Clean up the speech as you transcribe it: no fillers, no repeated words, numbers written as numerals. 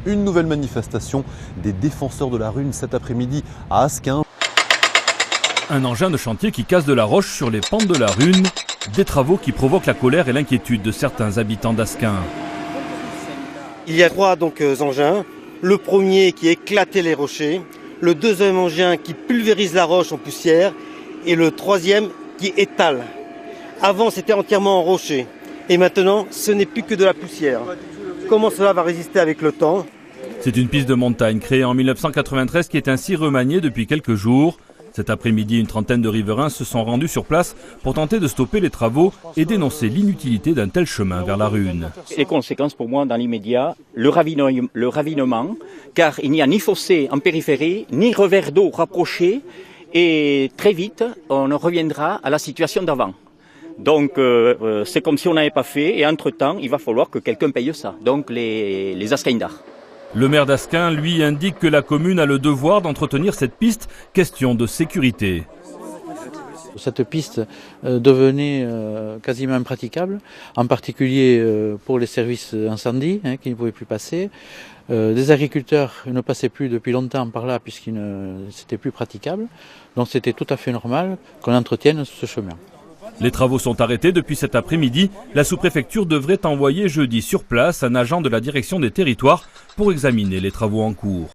Une nouvelle manifestation des défenseurs de la Rhune cet après-midi à Asquin. Un engin de chantier qui casse de la roche sur les pentes de la Rhune. Des travaux qui provoquent la colère et l'inquiétude de certains habitants d'Asquin. Il y a trois engins. Le premier qui éclatait les rochers, le deuxième engin qui pulvérise la roche en poussière et le troisième qui étale. Avant, c'était entièrement en rocher et maintenant, ce n'est plus que de la poussière. Comment cela va résister avec le temps? C'est une piste de montagne créée en 1993 qui est ainsi remaniée depuis quelques jours. Cet après-midi, une trentaine de riverains se sont rendus sur place pour tenter de stopper les travaux et dénoncer l'inutilité d'un tel chemin vers la Rhune. Les conséquences pour moi dans l'immédiat, le ravinement, car il n'y a ni fossé en périphérie, ni revers d'eau rapproché, et très vite, on reviendra à la situation d'avant. Donc c'est comme si on n'avait pas fait, et entre-temps, il va falloir que quelqu'un paye ça, donc les Asquindars. Le maire d'Asquin, lui, indique que la commune a le devoir d'entretenir cette piste, question de sécurité. Cette piste devenait quasiment impraticable, en particulier pour les services incendie qui ne pouvaient plus passer. Des agriculteurs ne passaient plus depuis longtemps par là c'était plus praticable. Donc c'était tout à fait normal qu'on entretienne ce chemin. Les travaux sont arrêtés depuis cet après-midi. La sous-préfecture devrait envoyer jeudi sur place un agent de la direction des territoires pour examiner les travaux en cours.